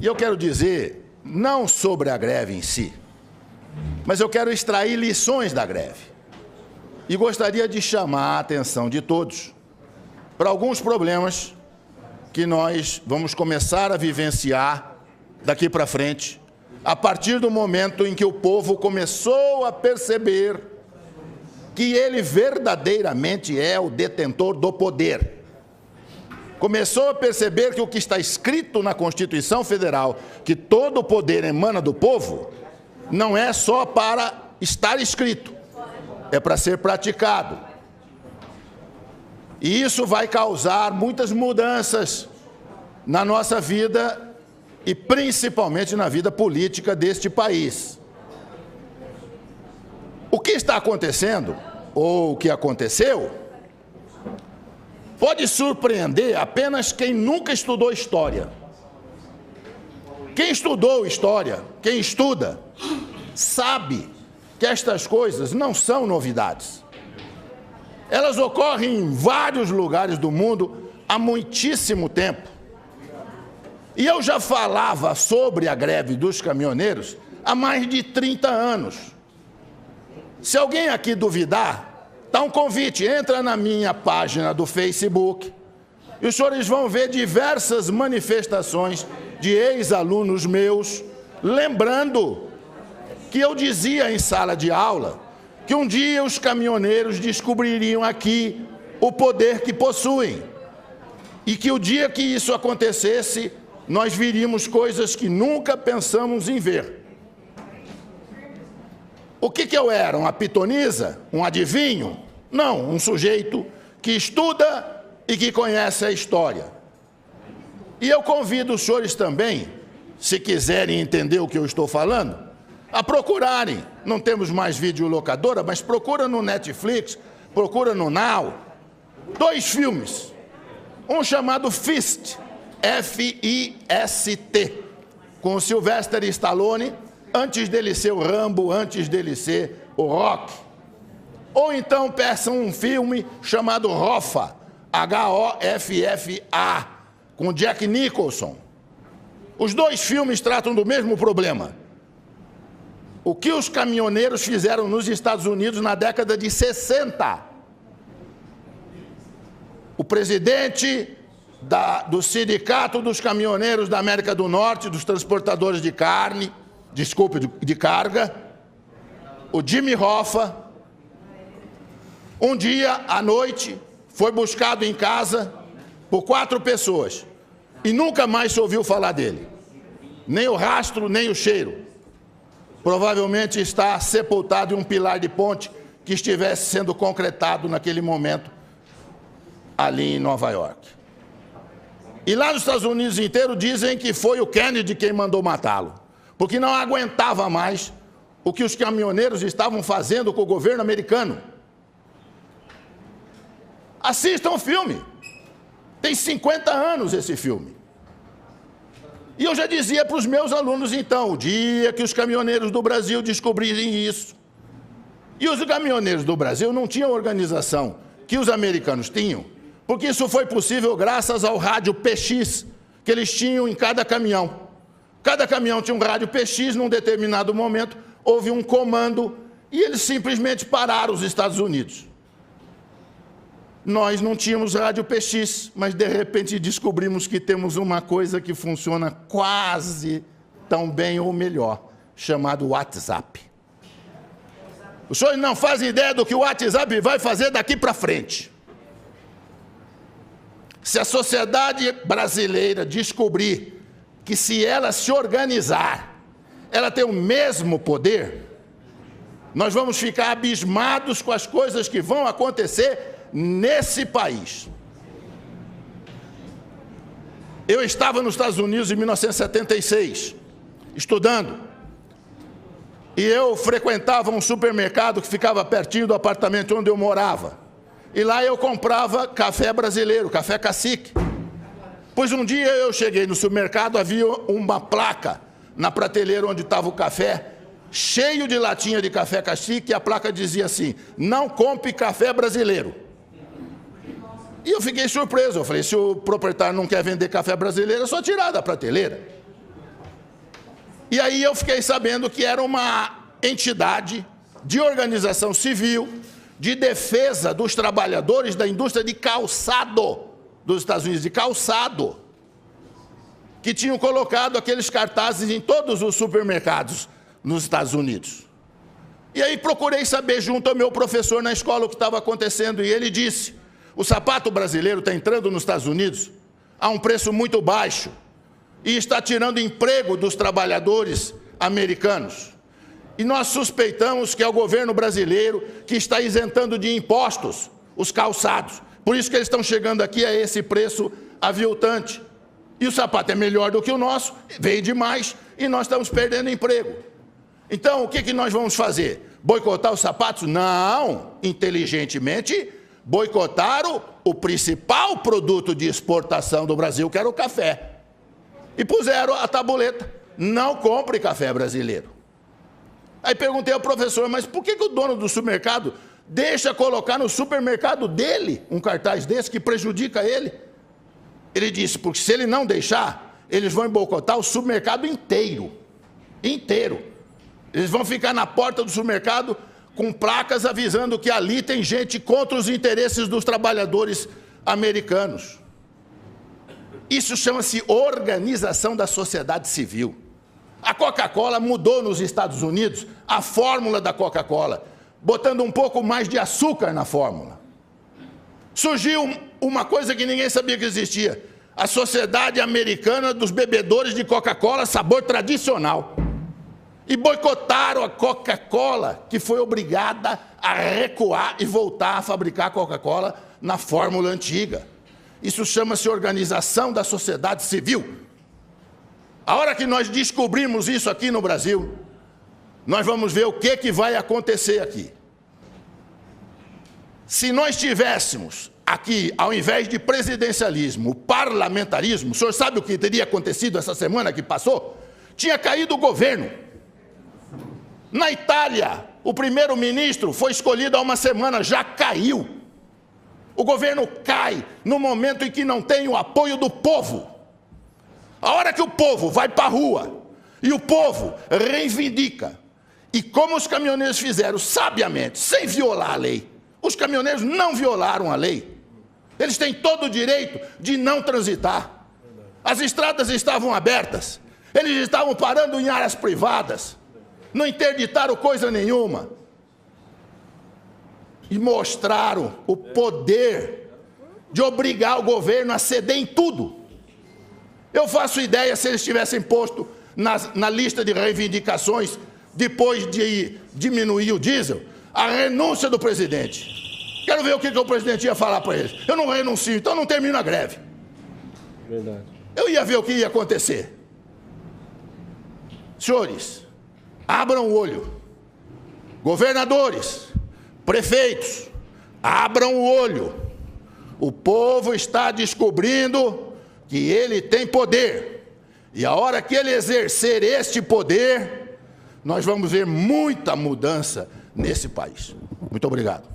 E eu quero dizer, não sobre a greve em si, mas eu quero extrair lições da greve. E gostaria de chamar a atenção de todos para alguns problemas que nós vamos começar a vivenciar daqui para frente, a partir do momento em que o povo começou a perceber que ele verdadeiramente é o detentor do poder. Começou a perceber que o que está escrito na Constituição Federal, que todo o poder emana do povo, não é só para estar escrito, é para ser praticado. E isso vai causar muitas mudanças na nossa vida e principalmente na vida política deste país. O que está acontecendo, ou o que aconteceu, pode surpreender apenas quem nunca estudou história. Quem estudou história, quem estuda, sabe que estas coisas não são novidades. Elas ocorrem em vários lugares do mundo há muitíssimo tempo. E eu já falava sobre a greve dos caminhoneiros há mais de 30 anos. Se alguém aqui duvidar, está um convite, entra na minha página do Facebook e os senhores vão ver diversas manifestações de ex-alunos meus, lembrando que eu dizia em sala de aula que um dia os caminhoneiros descobririam aqui o poder que possuem e que o dia que isso acontecesse, nós viríamos coisas que nunca pensamos em ver. O que eu era? Uma pitonisa? Um adivinho? Não, um sujeito que estuda e que conhece a história. E eu convido os senhores também, se quiserem entender o que eu estou falando, a procurarem. Não temos mais videolocadora, mas procura no Netflix, procura no Now. 2 filmes. Um chamado Fist, F-I-S-T, com o Sylvester Stallone, antes dele ser o Rambo, antes dele ser o Rock. Ou então peçam um filme chamado Hoffa, H-O-F-F-A, com Jack Nicholson. Os 2 filmes tratam do mesmo problema. O que os caminhoneiros fizeram nos Estados Unidos na década de 60. O presidente do Sindicato dos Caminhoneiros da América do Norte, dos transportadores de de carga, o Jimmy Hoffa, um dia à noite foi buscado em casa por 4 pessoas e nunca mais se ouviu falar dele. Nem o rastro, nem o cheiro. Provavelmente está sepultado em um pilar de ponte que estivesse sendo concretado naquele momento ali em Nova York. E lá nos Estados Unidos inteiro dizem que foi o Kennedy quem mandou matá-lo, porque não aguentava mais o que os caminhoneiros estavam fazendo com o governo americano. Assistam o filme. Tem 50 anos esse filme. E eu já dizia para os meus alunos, então, o dia que os caminhoneiros do Brasil descobrirem isso. E os caminhoneiros do Brasil não tinham organização que os americanos tinham, porque isso foi possível graças ao rádio PX que eles tinham em cada caminhão. Cada caminhão tinha um rádio PX, num determinado momento houve um comando e eles simplesmente pararam os Estados Unidos. Nós não tínhamos rádio PX, mas de repente descobrimos que temos uma coisa que funciona quase tão bem ou melhor, chamado WhatsApp. Os senhores não fazem ideia do que o WhatsApp vai fazer daqui para frente. Se a sociedade brasileira descobrir que se ela se organizar, ela tem o mesmo poder, nós vamos ficar abismados com as coisas que vão acontecer nesse país. Eu estava nos Estados Unidos em 1976, estudando, e eu frequentava um supermercado que ficava pertinho do apartamento onde eu morava. E lá eu comprava café brasileiro, café cacique. Pois um dia eu cheguei no supermercado, havia uma placa na prateleira onde estava o café, cheio de latinha de café cacique, e a placa dizia assim: não compre café brasileiro. E eu fiquei surpreso, eu falei, se o proprietário não quer vender café brasileiro, é só tirar da prateleira. E aí eu fiquei sabendo que era uma entidade de organização civil, de defesa dos trabalhadores da indústria de calçado dos Estados Unidos, de calçado, que tinham colocado aqueles cartazes em todos os supermercados nos Estados Unidos. E aí procurei saber junto ao meu professor na escola o que estava acontecendo, e ele disse: o sapato brasileiro está entrando nos Estados Unidos a um preço muito baixo e está tirando emprego dos trabalhadores americanos. E nós suspeitamos que é o governo brasileiro que está isentando de impostos os calçados. Por isso que eles estão chegando aqui a esse preço aviltante. E o sapato é melhor do que o nosso, veio demais, e nós estamos perdendo emprego. Então, o que nós vamos fazer? Boicotar os sapatos? Não, inteligentemente, boicotaram o principal produto de exportação do Brasil, que era o café. E puseram a tabuleta: não compre café brasileiro. Aí perguntei ao professor: mas por que o dono do supermercado deixa colocar no supermercado dele um cartaz desse que prejudica ele? Ele disse: porque se ele não deixar, eles vão boicotar o supermercado inteiro. Inteiro. Eles vão ficar na porta do supermercado com placas avisando que ali tem gente contra os interesses dos trabalhadores americanos. Isso chama-se organização da sociedade civil. A Coca-Cola mudou nos Estados Unidos a fórmula da Coca-Cola, botando um pouco mais de açúcar na fórmula. Surgiu uma coisa que ninguém sabia que existia: a Sociedade Americana dos Bebedores de Coca-Cola sabor tradicional. E boicotaram a Coca-Cola, que foi obrigada a recuar e voltar a fabricar a Coca-Cola na fórmula antiga. Isso chama-se organização da sociedade civil. A hora que nós descobrimos isso aqui no Brasil, nós vamos ver o que vai acontecer aqui. Se nós tivéssemos aqui, ao invés de presidencialismo, parlamentarismo, o senhor sabe o que teria acontecido essa semana que passou? Tinha caído o governo. Na Itália, o primeiro-ministro foi escolhido há uma semana, já caiu. O governo cai no momento em que não tem o apoio do povo. A hora que o povo vai para a rua e o povo reivindica, e como os caminhoneiros fizeram sabiamente, sem violar a lei, os caminhoneiros não violaram a lei. Eles têm todo o direito de não transitar. As estradas estavam abertas, eles estavam parando em áreas privadas, não interditaram coisa nenhuma. E mostraram o poder de obrigar o governo a ceder em tudo. Eu faço ideia se eles tivessem posto na lista de reivindicações, depois de diminuir o diesel, a renúncia do presidente. Quero ver o que o presidente ia falar para eles. Eu não renuncio, então não termino a greve. Verdade. Eu ia ver o que ia acontecer. Senhores, abram o olho. Governadores, prefeitos, abram o olho. O povo está descobrindo que ele tem poder. E a hora que ele exercer este poder, nós vamos ver muita mudança nesse país. Muito obrigado.